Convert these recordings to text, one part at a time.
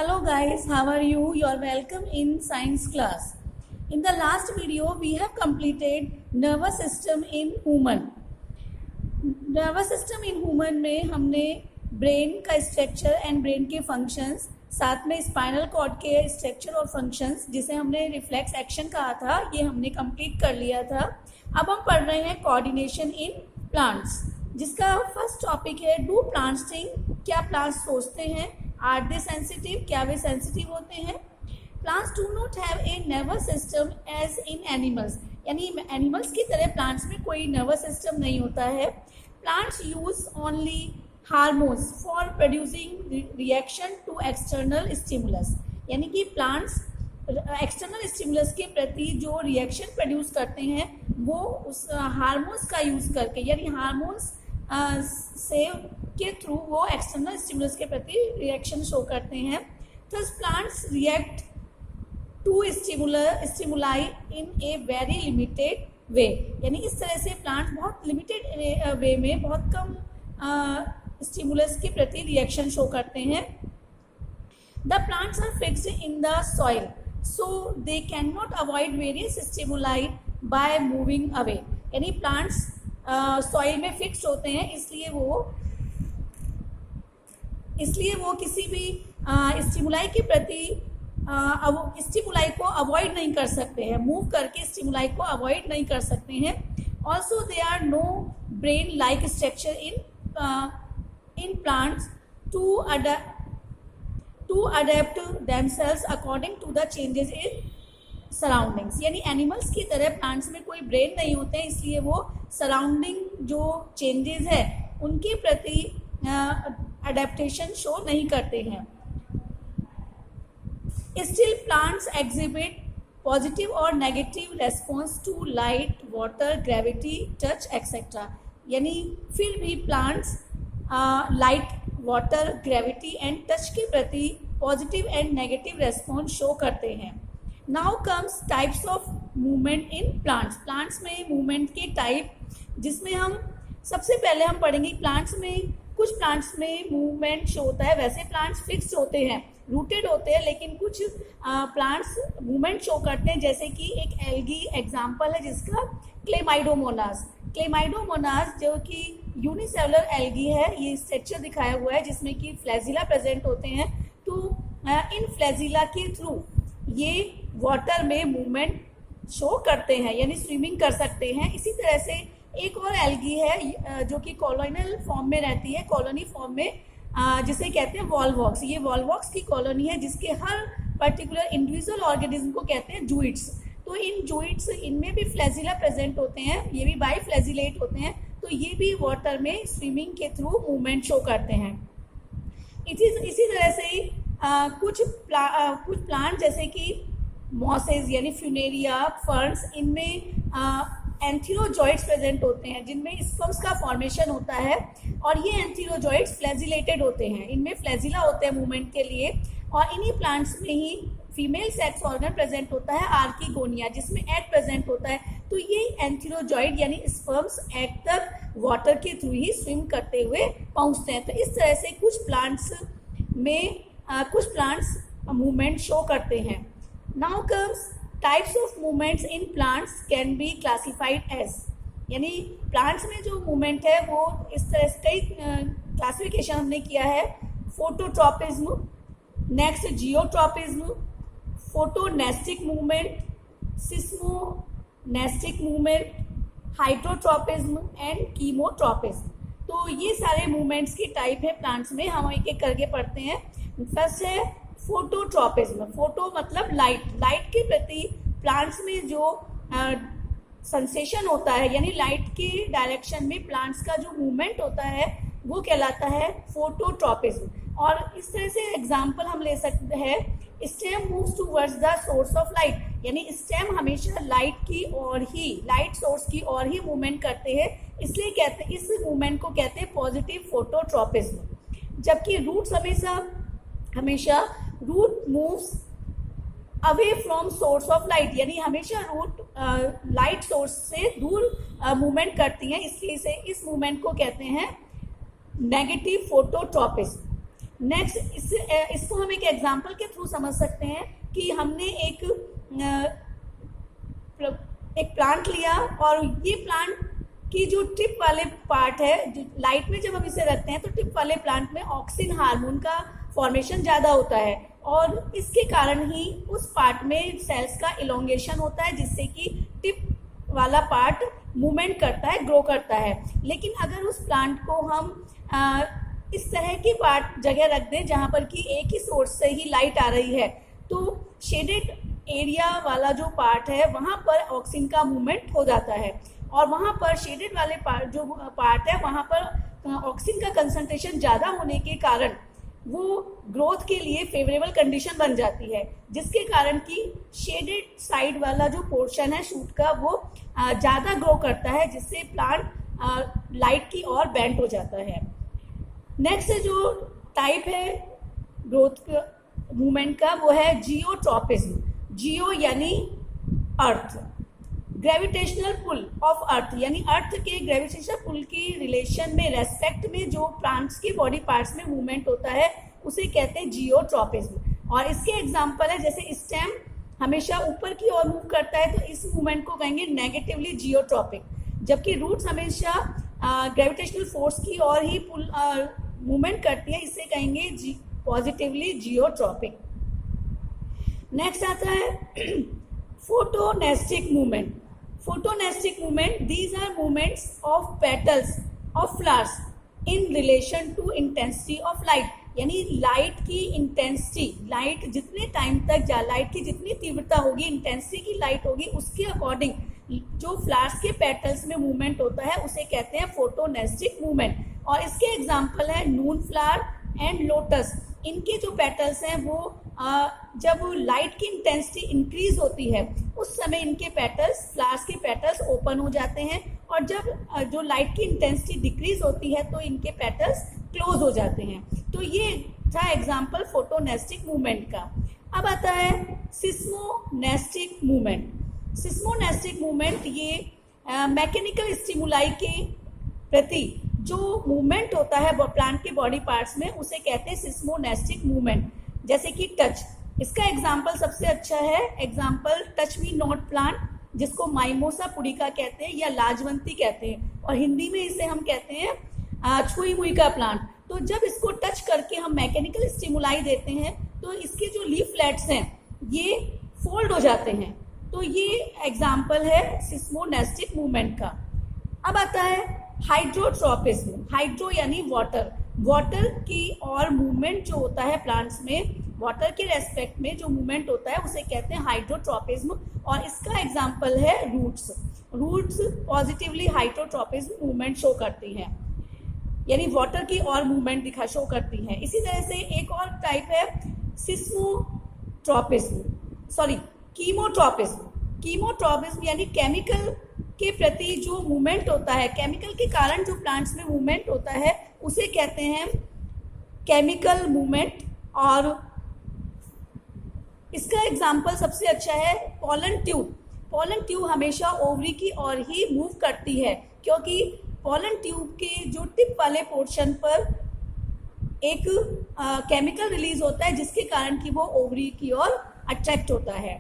Hello guys, how are you? You are welcome in science class. In the last video, we have completed nervous system in human. Nervous system in human में हमने brain का structure and brain के functions, साथ में spinal cord के structure और functions, जिसे हमने रिफ्लेक्स एक्शन कहा था, ये हमने कंप्लीट कर लिया था. अब हम पढ़ रहे हैं कोऑर्डिनेशन इन प्लांट्स, जिसका फर्स्ट टॉपिक है डू प्लांट्स थिंक. क्या प्लांट्स सोचते हैं? Are they sensitive? क्या वे सेंसिटिव होते हैं? Plants do not have a nervous system as in animals, यानी एनिमल्स की तरह प्लांट्स में कोई नर्वस सिस्टम नहीं होता है. Plants use only hormones for producing reaction to external stimulus, यानी कि प्लांट्स एक्सटर्नल स्टिमुलस के प्रति जो रिएक्शन प्रोड्यूस करते हैं वो उस हार्मोन्स का यूज करके, यानी हार्मोन्स से के थ्रू वो एक्सटर्नल स्टिमुलस के प्रति रिएक्शन शो करते हैं. Thus plants react to stimuli in a very limited way, यानी इस तरह से प्लांट्स बहुत लिमिटेड वे में बहुत कम स्टिमुलस के प्रति रिएक्शन शो करते हैं. The plants are fixed in the soil so they can not avoid various stimuli by moving away, यानी प्लांट्स सॉइल में फिक्स्ड होते हैं, इसलिए वो किसी भी स्टिमुलाई के प्रति स्टिमुलाई को अवॉइड नहीं कर सकते हैं, मूव करके स्टिमुलाई को अवॉइड नहीं कर सकते हैं. Also there are no brain like structure in plants to adapt themselves according to the changes in surroundings, यानी एनिमल्स की तरह प्लांट्स में कोई ब्रेन नहीं होते हैं, इसलिए वो सराउंडिंग जो चेंजेस है उनके प्रति अडेप्टेशन शो नहीं करते हैं. Still plants exhibit positive or negative response to light, water, gravity, touch, etc. यानी फिर भी plants light, water, gravity and touch के प्रति positive and negative response show करते हैं. Now comes types of movement in plants. Plants में movement के type, जिसमें हम सबसे पहले हम पढ़ेंगे प्लांट्स में कुछ प्लांट्स में मूवमेंट शो होता है. वैसे प्लांट्स फिक्स्ड होते हैं, रूटेड होते हैं, लेकिन कुछ प्लांट्स मूवमेंट शो करते हैं, जैसे कि एक एल्गी एग्जांपल है जिसका क्लेमाइडोमोनास. क्लेमाइडोमोनास जो कि यूनिसेलुलर एल्गी है, ये स्ट्रक्चर दिखाया हुआ है जिसमें कि फ्लैजिला प्रेजेंट होते हैं. तो इन फ्लैजिला के थ्रू ये वाटर में मूवमेंट शो करते हैं, यानी स्विमिंग कर सकते हैं. इसी तरह से एक और एल्गी है जो कि कॉलोनियल फॉर्म में रहती है, कॉलोनी फॉर्म में, जिसे कहते हैं वॉलवॉक्स. ये वॉलवॉक्स की कॉलोनी है जिसके हर पर्टिकुलर इंडिविजुअल ऑर्गेनिज्म को कहते हैं जूइट्स. तो इन जूइट्स, इनमें भी फ्लैजिला प्रेजेंट होते हैं, ये भी बाईफ्लैजिलेट होते हैं, तो ये भी वाटर में स्विमिंग के थ्रू मूवमेंट शो करते हैं. इसी तरह से ही कुछ प्लांट जैसे कि मॉसेज यानी फ्यूनेरिया, फर्न्स, इनमें एंथीरोजॉइड्स प्रेजेंट होते हैं जिनमें स्पर्म्स का फॉर्मेशन होता है, और ये एंथीरोजॉइड्स फ्लैजिलेटेड होते हैं, इनमें फ्लैजिला होते हैं मूवमेंट के लिए. और इन्हीं प्लांट्स में ही फीमेल सेक्स ऑर्गन प्रेजेंट होता है, आर्किगोनिया, जिसमें एग प्रेजेंट होता है. तो ये एंथीरोजॉइड यानी स्पर्म्स एग तक वाटर के थ्रू ही स्विम करते हुए पहुंचते हैं. तो इस तरह से कुछ प्लांट्स मूवमेंट शो करते हैं. Now comes types of movements in plants can be classified as, यानी प्लांट्स में जो मूवमेंट है वो इस तरह से कई क्लासिफिकेशन हमने किया है. Phototropism, next geotropism, photonastic movement, seismonastic movement, hydrotropism and chemotropism. तो ये सारे मूवमेंट्स के टाइप है प्लांट्स में, हम एक एक करके पढ़ते हैं. फर्स्ट है फोटोट्रॉपिज्म. फोटो मतलब लाइट, लाइट के प्रति प्लांट्स में जो सेंसेशन होता है, यानी लाइट के डायरेक्शन में प्लांट्स का जो मूवमेंट होता है वो कहलाता है फोटोट्रॉपिज्म. और इस तरह से एग्जांपल हम ले सकते हैं, stem moves towards the source of light, यानी स्टेम हमेशा लाइट सोर्स की ओर ही मूवमेंट करते हैं, इसलिए कहते हैं इस मूवमेंट को कहते हैं पॉजिटिव फोटोट्रॉपिज्म. जबकि रूट्स हमेशा root moves away from source of light, यानी हमेशा रूट लाइट सोर्स से दूर मूवमेंट करती हैं, इसलिए इस मूवमेंट को कहते हैं नेगेटिव फोटोट्रॉपिज्म. नेक्स्ट इसको हमें एक एग्जाम्पल के थ्रू समझ सकते हैं कि हमने एक प्लांट लिया और ये प्लांट की जो टिप वाले पार्ट है, जो लाइट में जब हम इसे रखते हैं तो टिप वाले प्लांट में ऑक्सिन हार्मोन का फॉर्मेशन ज़्यादा होता है और इसके कारण ही उस पार्ट में सेल्स का इलोंगेशन होता है, जिससे कि टिप वाला पार्ट मूवमेंट करता है, ग्रो करता है। लेकिन अगर उस प्लांट को हम इस तरह की पार्ट जगह रख दें जहाँ पर कि एक ही सोर्स से ही लाइट आ रही है, तो शेडेड एरिया वाला जो पार्ट है वहाँ पर ऑक्सिन का मूवमेंट हो जाता है और वहाँ पर शेडेड वाले पार्ट है वहाँ पर ऑक्सिन का कंसंट्रेशन ज़्यादा होने के कारण वो ग्रोथ के लिए फेवरेबल कंडीशन बन जाती है, जिसके कारण कि शेडेड साइड वाला जो पोर्शन है शूट का वो ज़्यादा ग्रो करता है, जिससे प्लांट लाइट की ओर बेंट हो जाता है। नेक्स्ट जो टाइप है ग्रोथ मूवमेंट का वो है जियोट्रॉपिज्म। जियो यानी अर्थ, ग्रेविटेशनल पुल ऑफ अर्थ यानी अर्थ के ग्रेविटेशनल पुल की रिलेशन में रेस्पेक्ट में जो प्लांट्स के बॉडी पार्ट्स में मूवमेंट होता है उसे कहते हैं जियोट्रॉपिज्म। और इसके एग्जांपल है जैसे स्टेम हमेशा ऊपर की ओर मूव करता है तो इस मूवमेंट को कहेंगे नेगेटिवली जियोट्रॉपिक, जबकि रूट्स हमेशा ग्रेविटेशनल फोर्स की ओर ही पुल मूवमेंट करती है, इसे कहेंगे पॉजिटिवली जियोट्रॉपिक। नेक्स्ट आता है photonastic movement. Photonastic movement, these are movements of petals of flowers in relation to intensity of light, यानी लाइट की इंटेंसिटी, लाइट जितने टाइम तक लाइट की जितनी तीव्रता होगी, इंटेंसिटी की लाइट होगी, उसके अकॉर्डिंग जो फ्लावर्स के पेटल्स में मूवमेंट होता है उसे कहते हैं फोटोनेस्टिक मूवमेंट। और इसके एग्जाम्पल है नून फ्लावर एंड लोटस। इनके जो पेटल्स हैं वो जब लाइट की इंटेंसिटी इंक्रीज होती है उस समय इनके पेटल्स, फ्लावर्स के पेटल्स ओपन हो जाते हैं और जब जो लाइट की इंटेंसिटी डिक्रीज होती है तो इनके पेटल्स क्लोज हो जाते हैं। तो ये था एग्जाम्पल फोटोनेस्टिक मूवमेंट का। अब आता है सिस्मोनेस्टिक मूवमेंट। सिस्मोनेस्टिक मूवमेंट ये मैकेनिकल स्टिमुलाई के प्रति जो मूवमेंट होता है प्लांट के बॉडी पार्ट्स में उसे कहते हैं सिस्मोनेस्टिक मूवमेंट। जैसे कि टच, इसका एग्जाम्पल सबसे अच्छा है example touch me not plant, जिसको माइमोसा पुडिका कहते हैं या लाजवंती कहते हैं और हिंदी में इसे हम कहते हैं छुई मुई का प्लांट। तो जब इसको टच करके हम मैकेनिकल स्टिमुलाई देते हैं तो इसके जो लीफलेट्स हैं ये फोल्ड हो जाते हैं। तो ये एग्जाम्पल है सिस्मोनेस्टिक मूवमेंट का। अब आता है हाइड्रोट्रोपिज्म। हाइड्रो यानी वाटर, वाटर की और मूवमेंट जो होता है प्लांट्स में, वाटर के रेस्पेक्ट में जो मूवमेंट होता है उसे कहते हैं हाइड्रोट्रोपिज्म और इसका एग्जाम्पल है roots. Roots positively hydrotropism movement show करती हैं, यानी वाटर की और मूवमेंट शो करती हैं। इसी तरह से एक और टाइप है कीमोट्रोपिज्म। कीमोट्रोपिज्म यानी केमिकल के प्रति जो मूवमेंट होता है, केमिकल के कारण जो प्लांट्स में मूवमेंट होता है उसे कहते हैं केमिकल मूवमेंट। और इसका एग्जाम्पल सबसे अच्छा है पॉलन ट्यूब। पॉलन ट्यूब हमेशा ओवरी की ओर ही मूव करती है क्योंकि पॉलन ट्यूब के जो टिप वाले पोर्शन पर एक केमिकल रिलीज होता है जिसके कारण कि वो ओवरी की ओर अट्रैक्ट होता है।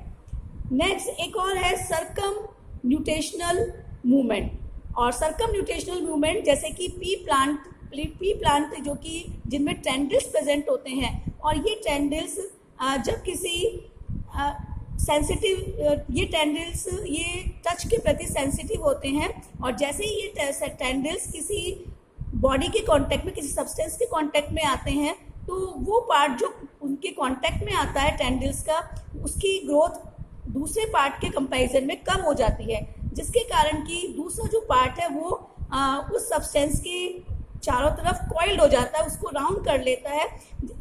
नेक्स्ट एक और है सर्कमन्यूटेशनल मूवमेंट। और सर्कमन्यूटेशनल मूवमेंट जैसे कि पी प्लांट जो कि जिनमें टेंड्रिल्स प्रेजेंट होते हैं और ये टेंड्रिल्स जब किसी ये टेंड्रिल्स ये टच के प्रति सेंसिटिव होते हैं और जैसे ही ये टेंड्रिल्स किसी बॉडी के कांटेक्ट में, किसी सब्सटेंस के कांटेक्ट में आते हैं तो वो पार्ट जो उनके कांटेक्ट में आता है टेंड्रिल्स का, उसकी ग्रोथ दूसरे पार्ट के कंपैरिजन में कम हो जाती है, जिसके कारण कि दूसरा जो पार्ट है वो उस सब्सटेंस के चारों तरफ कॉइल्ड हो जाता है, उसको राउंड कर लेता है।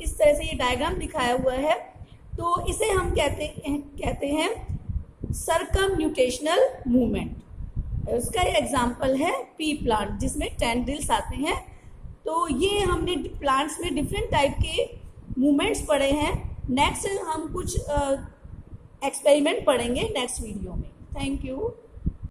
इस तरह से ये डायग्राम दिखाया हुआ है। तो इसे हम कहते हैं सर्कमन्यूटेशनल मूवमेंट। इसका एग्जाम्पल है पी प्लांट जिसमें टेंड्रिल्स आते हैं। तो ये हमने प्लांट्स में डिफरेंट टाइप के मूवमेंट्स पढ़े हैं। नेक्स्ट हम कुछ एक्सपेरिमेंट पढ़ेंगे नेक्स्ट वीडियो में। Thank you.